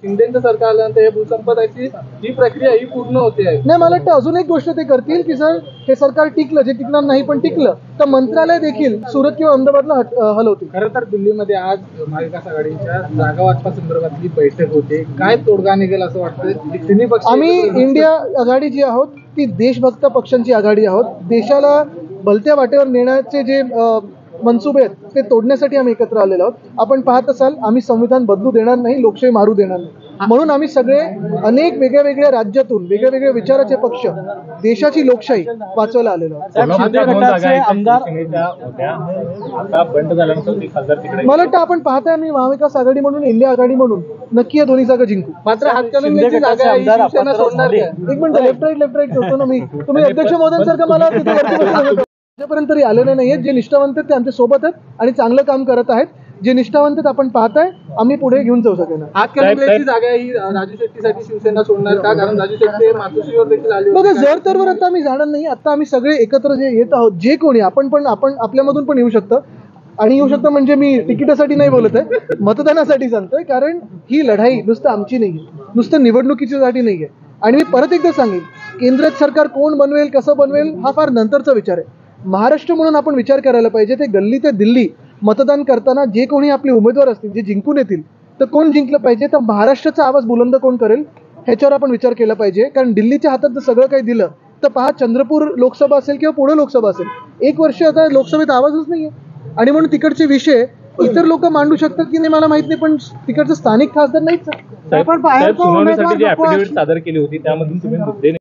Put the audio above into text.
शिंदेचं सरकार आल्यानंतर हे भूसंपादनाची जी प्रक्रिया ही पूर्ण होते आहे. नाही, मला वाटतं अजून एक गोष्ट ते करतील की जर हे सरकार टिकलं, जे टिकणार नाही पण टिकलं, तर मंत्रालय देखील सुरत किंवा अहमदाबादला हलवतील. खरं तर दिल्लीमध्ये आज महाविकास आघाडीच्या जागा वाटपा संदर्भातली बैठक होते. काय तोडगा निघेल असं वाटतं? तिन्ही पक्ष आम्ही इंडिया आघाडी जी आहोत ती देशभक्त पक्षांची आघाडी आहोत. देशाला भलत्या वाटेवर नेण्याचे जे मनसुबे आहेत ते तोडण्यासाठी आम्ही एकत्र आलेलो आहोत. आपण पाहत असाल आम्ही संविधान बदलू देणार नाही, लोकशाही मारू देणार नाही. म्हणून आम्ही सगळे अनेक वेगळ्या वेगळ्या राज्यातून वेगळ्या वेगळ्या विचाराचे पक्ष देशाची लोकशाही वाचवायला आलेलो आहोत. मला वाटतं आपण पाहताय आम्ही महाविकास आघाडी म्हणून इंडिया आघाडी म्हणून नक्की या दोन्ही जागा जिंकू. मात्र हातकणंगलेची जागा आहे, शिवसेना सोडणार नाही. एक मिनिट, लेफ्ट राईट करतो ना मी. तुम्ही अध्यक्ष महोदयांसारखं मला तिथे वरती बसून आजपर्यंत तरी आलेले नाहीयेत. जे निष्ठावंत आहेत ते आमच्या सोबत आहेत आणि चांगलं काम करत आहेत. जे निष्ठावंत आहेत आपण पाहताय, आम्ही पुढे घेऊन जाऊ शकेल. हातकणंगलेची जागा ही राजू शेट्टीसाठी शिवसेना सोडणार का? कारण राजू शेट्टी मातोश्रीवर देखील आले बघा, जर तरवर आता आम्ही जाणार नाही. आता आम्ही सगळे एकत्र जे येत आहोत, जे कोणी आपण आपल्यामधून पण येऊ शकतं. आणि येऊ शकतं म्हणजे मी तिकिटासाठी नाही बोलत आहे, मतदानासाठी सांगतोय. कारण ही लढाई नुसतं आमची नाहीये, नुसतं निवडणुकीसाठी नाहीये. आणि मी परत एकदा सांगेन, केंद्रात सरकार कोण बनवेल, कसं बनवेल हा फार नंतरचा विचार आहे. महाराष्ट्र म्हणून आपण विचार करायला पाहिजे. ते गल्ली ते दिल्ली मतदान करताना जे कोणी आपले उमेदवार असतील, जे जिंकून येतील, तर कोण जिंकलं पाहिजे, तर महाराष्ट्राचा आवाज बुलंद कोण करेल ह्याच्यावर आपण विचार केला पाहिजे. कारण दिल्लीच्या हातात जर सगळं काही दिलं तर पहा, चंद्रपूर लोकसभा असेल किंवा पुणे लोकसभा असेल, 1 वर्ष आता लोकसभेत आवाजच नाहीये. आणि म्हणून तिकडचे विषय इतर लोक मांडू शकतात की नाही मला माहित नाही, पण तिकडचे स्थानिक खासदार नाहीच. साहेब, सुनावणीसाठी जी ऍफिडेव्हिट सादर केली होती त्यामधून तुम्ही मुद्दे